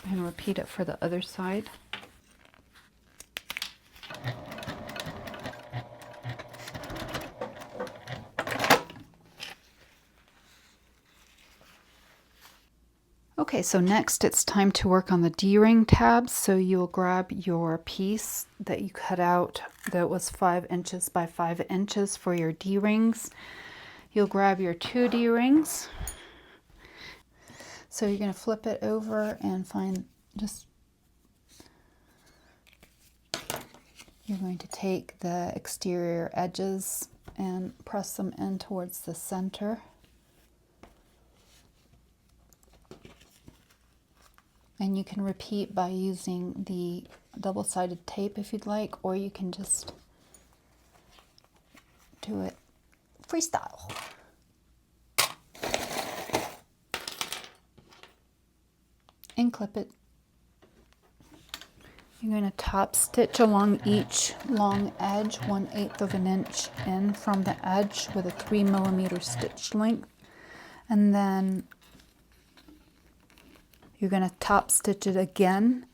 And repeat it for the other side. Okay, so next it's time to work on the D-ring tabs. So you'll grab your piece that you cut out that was 5 inches by 5 inches for your D-rings. You'll grab your 2 D-rings. So you're going to flip it over and find you're going to take the exterior edges and press them in towards the center. And you can repeat by using the double-sided tape if you'd like, or you can just do it freestyle. And clip it. You're going to top stitch along each long edge 1/8 inch in from the edge with a 3mm stitch length, and then you're going to top stitch it again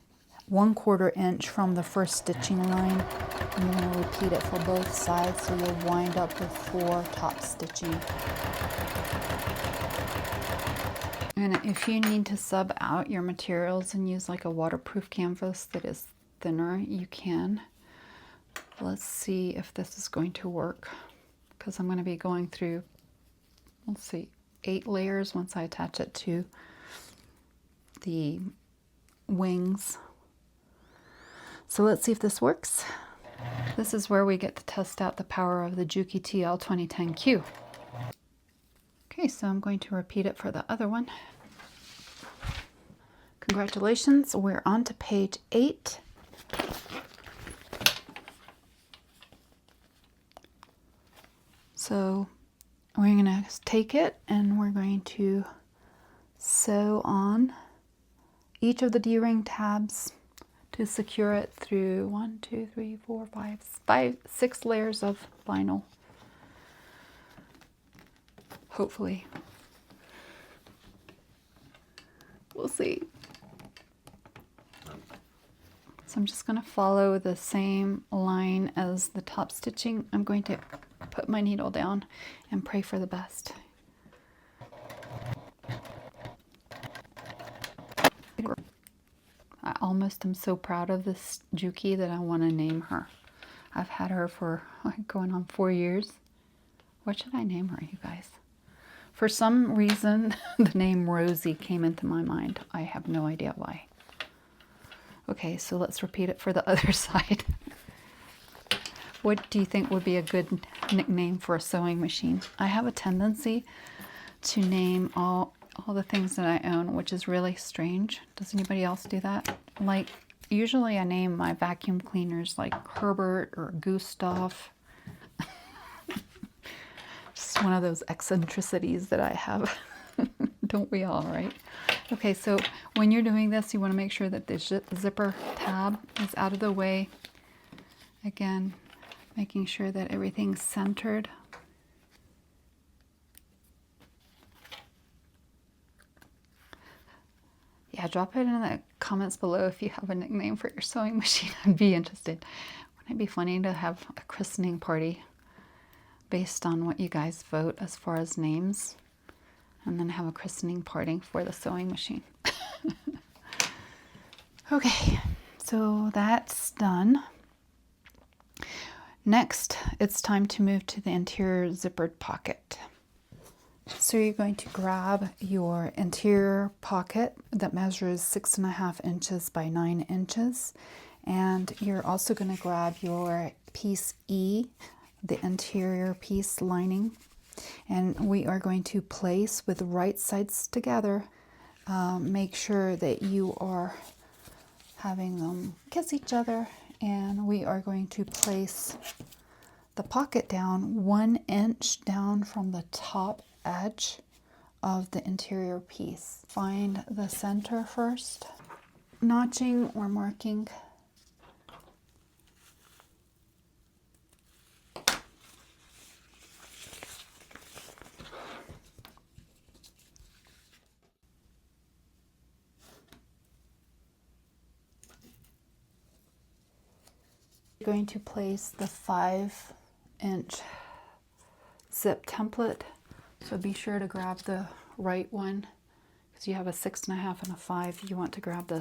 1/4 inch from the first stitching line. And you're going to repeat it for both sides, so you'll wind up with 4 top stitching. And if you need to sub out your materials and use like a waterproof canvas that is thinner, you can. Let's see if this is going to work, because I'm going to be going through, let's see, 8 layers once I attach it to the wings. So let's see if this works. This is where we get to test out the power of the Juki TL 2010Q. Okay, so I'm going to repeat it for the other one. Congratulations, we're on to page 8. So we're going to take it and we're going to sew on each of the D-ring tabs to secure it through 1, 2, 3, 4, 5, 6 layers of vinyl. Hopefully. We'll see. So I'm just going to follow the same line as the top stitching. I'm going to put my needle down and pray for the best. I almost am so proud of this Juki that I want to name her. I've had her for going on 4 years. What should I name her, you guys? For some reason, the name Rosie came into my mind. I have no idea why. Okay, so let's repeat it for the other side. What do you think would be a good nickname for a sewing machine? I have a tendency to name all the things that I own, which is really strange. Does anybody else do that? Like, usually I name my vacuum cleaners like Herbert or Gustav. Just one of those eccentricities that I have. Don't we all, right? Okay, so when you're doing this, you want to make sure that the zipper tab is out of the way. Again, making sure that everything's centered. Yeah, drop it in the comments below if you have a nickname for your sewing machine. I'd be interested. Wouldn't it be funny to have a christening party based on what you guys vote as far as names, and then have a christening party for the sewing machine? Okay, so that's done. Next, it's time to move to the interior zippered pocket. So you're going to grab your interior pocket that measures 6.5 inches by 9 inches. And you're also going to grab your piece E, the interior piece lining. And we are going to place with right sides together. Make sure that you are having them kiss each other. And we are going to place the pocket down 1 inch down from the top edge of the interior piece. Find the center first. Notching or marking. You're going to place the 5-inch zip template. So be sure to grab the right one, because you have a 6.5 and a 5. You want to grab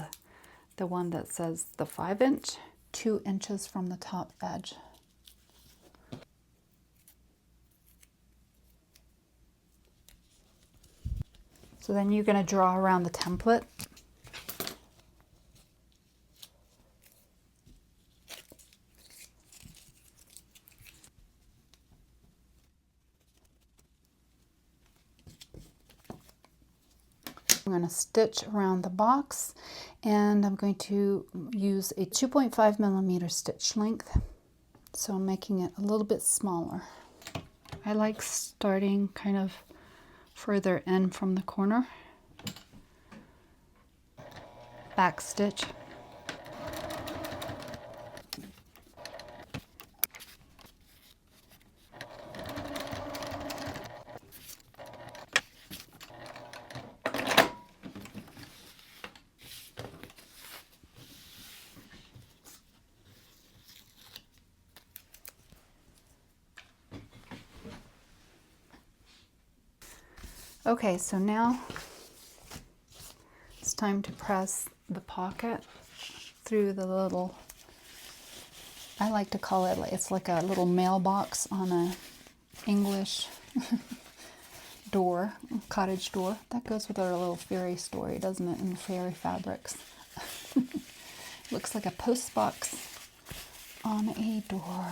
the one that says the 5-inch, 2 inches from the top edge. So then you're going to draw around the template. I'm going to stitch around the box, and I'm going to use a 2.5 millimeter stitch length. So I'm making it a little bit smaller. I like starting kind of further in from the corner. Back stitch. Okay, so now it's time to press the pocket through the little, I like to call it, it's like a little mailbox on a English door, cottage door. That goes with our little fairy story, doesn't it, in fairy fabrics. Looks like a post box on a door.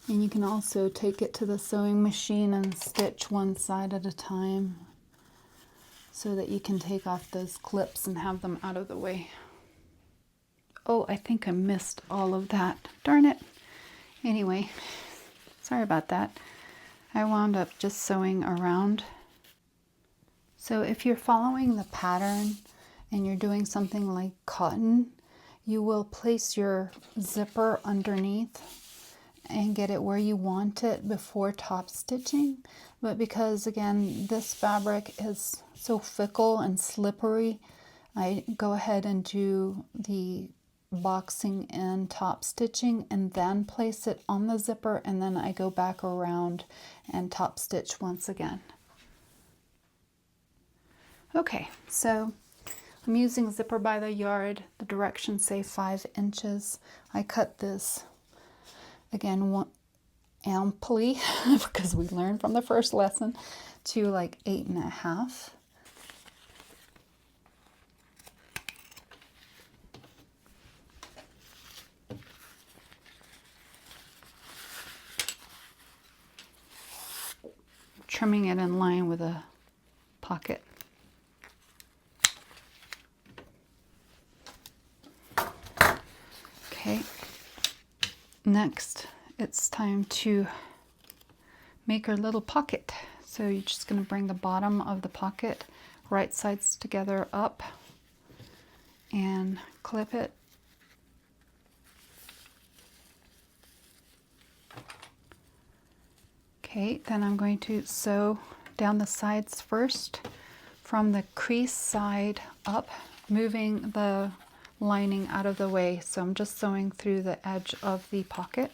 And you can also take it to the sewing machine and stitch one side at a time so that you can take off those clips and have them out of the way. Oh, I think I missed all of that. Darn it. Anyway, sorry about that. I wound up just sewing around. So if you're following the pattern and you're doing something like cotton, you will place your zipper underneath and get it where you want it before top stitching. But because, again, this fabric is so fickle and slippery, I go ahead and do the boxing and top stitching and then place it on the zipper, and then I go back around and top stitch once again. Okay, so I'm using zipper by the yard. The directions say 5 inches. I cut this, again, amply, because we learned from the first lesson, to like 8.5. Trimming it in line with a pocket. Okay, next it's time to make our little pocket. So you're just going to bring the bottom of the pocket right sides together up and clip it. Okay, then I'm going to sew down the sides first from the crease side up, moving the lining out of the way. So I'm just sewing through the edge of the pocket,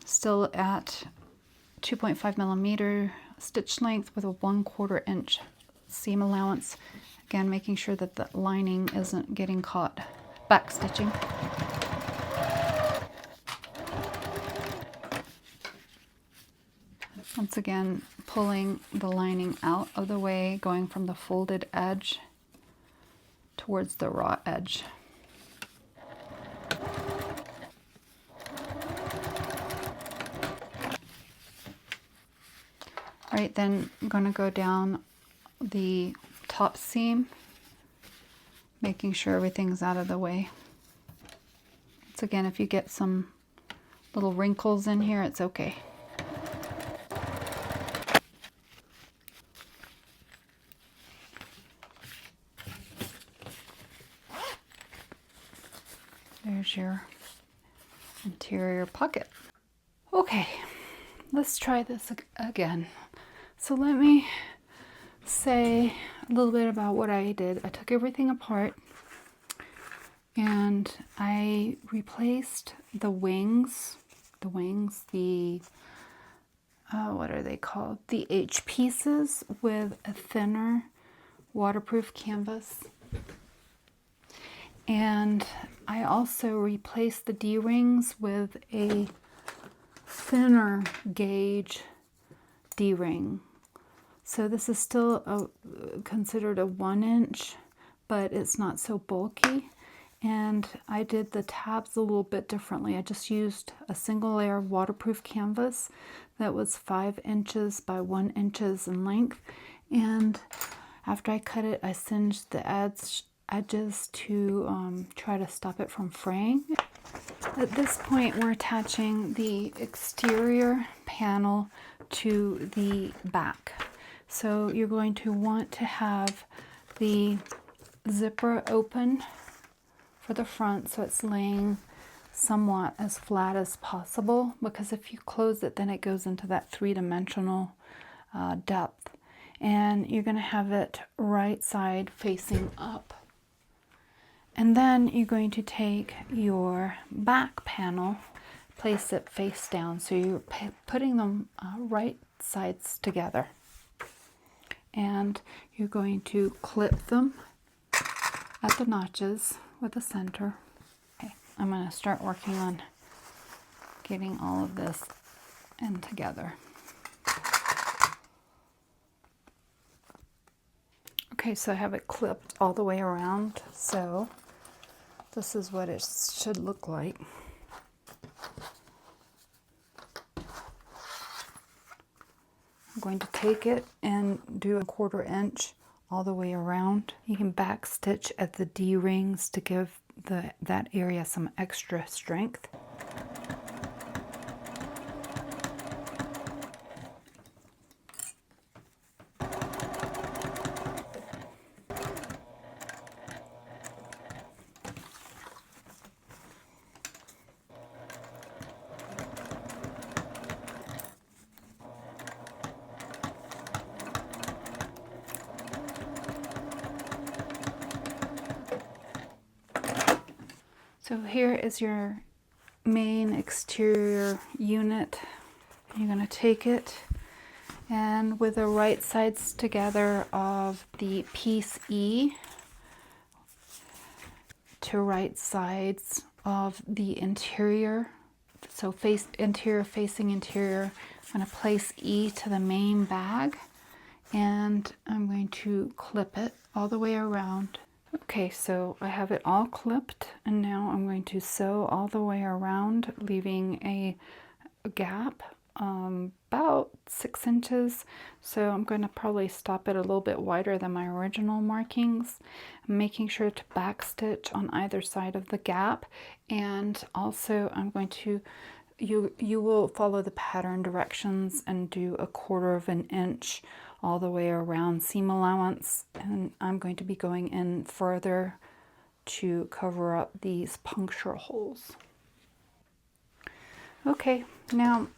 still at 2.5 millimeter stitch length with a 1/4 inch seam allowance. Again, making sure that the lining isn't getting caught back stitching. Once again, pulling the lining out of the way, going from the folded edge towards the raw edge. All right, then I'm going to go down the top seam, making sure everything's out of the way. Once again, if you get some little wrinkles in here, it's okay. There's your interior pocket. Okay, let's try this again. So let me say a little bit about what I did. I took everything apart and I replaced the wings, what are they called? The H pieces with a thinner waterproof canvas. And I also replaced the D-rings with a thinner gauge D-ring. So this is still considered a 1 inch, but it's not so bulky. And I did the tabs a little bit differently. I just used a single layer of waterproof canvas that was 5 inches by 1 inch in length. And after I cut it, I singed the edges to try to stop it from fraying. At this point, we're attaching the exterior panel to the back. So you're going to want to have the zipper open for the front so it's laying somewhat as flat as possible, because if you close it, then it goes into that 3-dimensional depth. And you're going to have it right side facing up. And then you're going to take your back panel, place it face down, so you're putting them right sides together. and you're going to clip them at the notches with the center. Okay, I'm going to start working on getting all of this in together. Okay, so I have it clipped all the way around, so this is what it should look like. I'm going to take it and do a 1/4 inch all the way around. You can back stitch at the D-rings to give that area some extra strength. So here is your main exterior unit. You're going to take it and with the right sides together of the piece E to right sides of the interior, so interior facing interior, I'm going to place E to the main bag and I'm going to clip it all the way around. Okay, so I have it all clipped and now I'm going to sew all the way around, leaving a gap about 6 inches. So I'm going to probably stop it a little bit wider than my original markings. I'm making sure to back stitch on either side of the gap, and also I'm going to you will follow the pattern directions and do 1/4 inch all the way around seam allowance, and I'm going to be going in further to cover up these puncture holes. Okay, now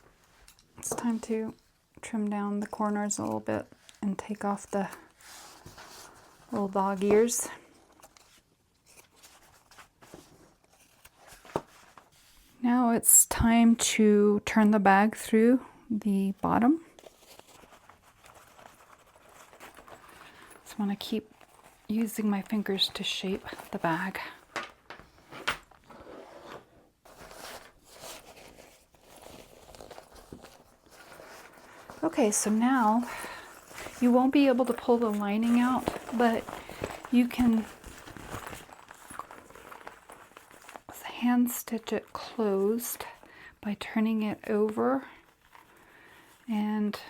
it's time to trim down the corners a little bit and take off the little dog ears. Now it's time to turn the bag through the bottom. So I want to keep using my fingers to shape the bag. Okay, so now you won't be able to pull the lining out, but you can hand stitch it closed by turning it over and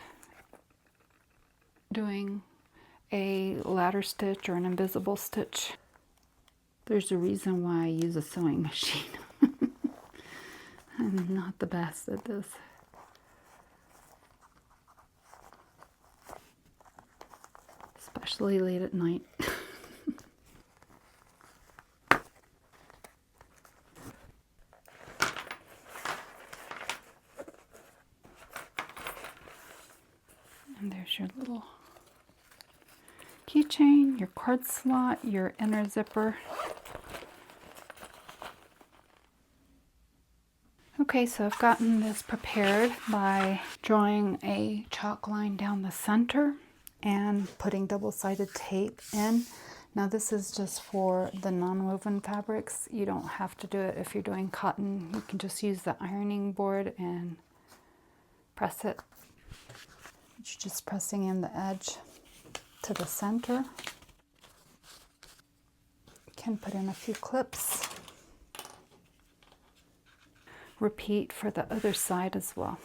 doing a ladder stitch or an invisible stitch. There's a reason why I use a sewing machine. I'm not the best at this. Especially late at night. And there's your little keychain, your card slot, your inner zipper. Okay, so I've gotten this prepared by drawing a chalk line down the center and putting double-sided tape in. Now this is just for the non-woven fabrics. You don't have to do it if you're doing cotton. You can just use the ironing board and press it. You're just pressing in the edge to the center. You can put in a few clips. Repeat for the other side as well.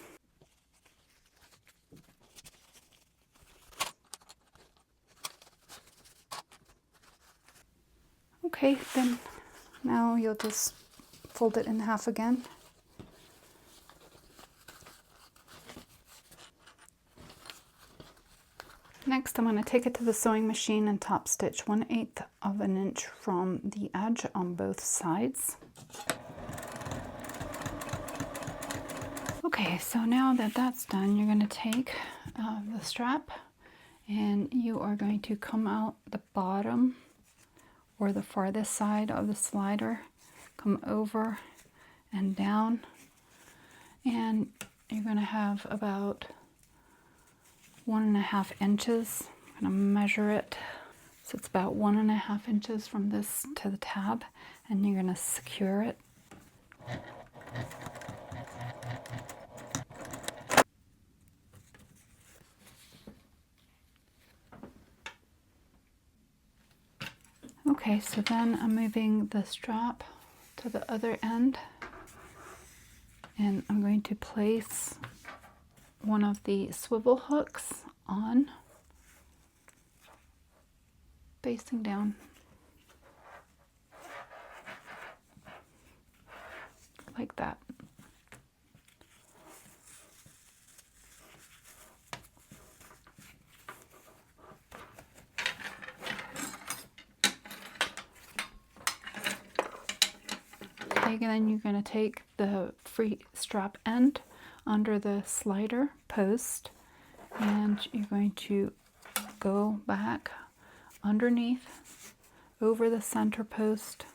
Okay, then now you'll just fold it in half again. Next, I'm going to take it to the sewing machine and top stitch 1/8 of an inch from the edge on both sides. Okay, so now that that's done, you're going to take the strap and you are going to come out the bottom or the farthest side of the slider, come over and down, and you're going to have about 1.5 inches. I'm kind of measure it. So it's about 1.5 inches from this to the tab, and you're going to secure it. Okay, so then I'm moving the strap to the other end, and I'm going to place one of the swivel hooks on, facing down, like that. Okay, then you're going to take the free strap end under the slider post, and you're going to go back underneath over the center post,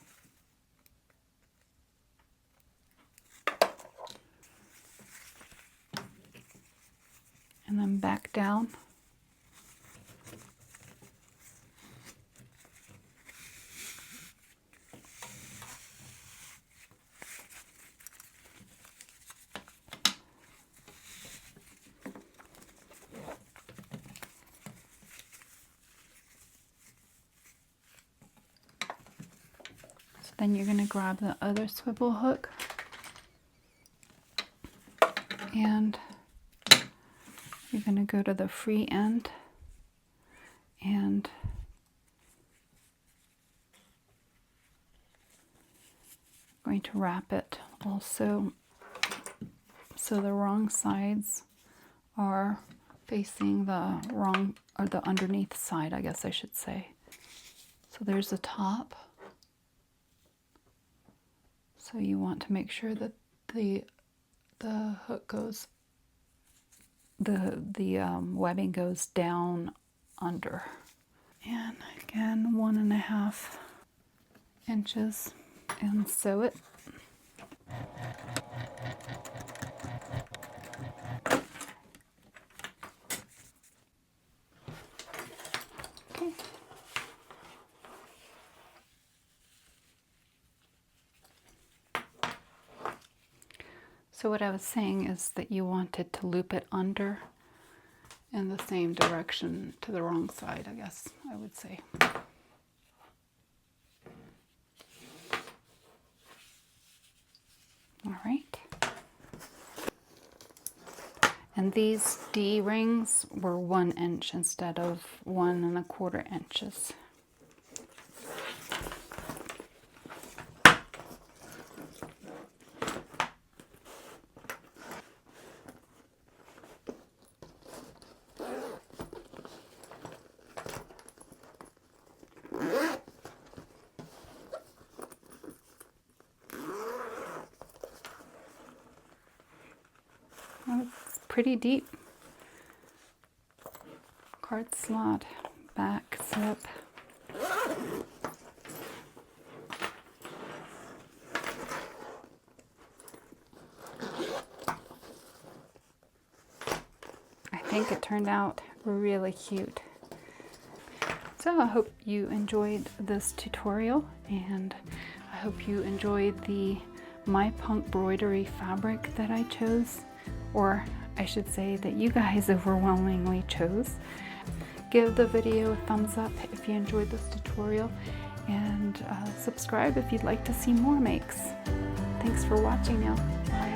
and then back down. Then you're going to grab the other swivel hook and you're going to go to the free end and going to wrap it also so the wrong sides are facing the wrong, or the underneath side, I guess I should say. So there's the top. So you want to make sure that the hook goes, the webbing goes down under. And again, 1.5 inches, and sew it. Okay. So what I was saying is that you wanted to loop it under in the same direction to the wrong side, I guess I would say. All right. And these D-rings were 1 inch instead of 1.25 inches. It's pretty deep. Card slot, back zip. I think it turned out really cute. So I hope you enjoyed this tutorial, and I hope you enjoyed the My Punk Broidery fabric that I chose, or I should say that you guys overwhelmingly chose. Give the video a thumbs up if you enjoyed this tutorial, and subscribe if you'd like to see more makes. Thanks for watching now. Bye.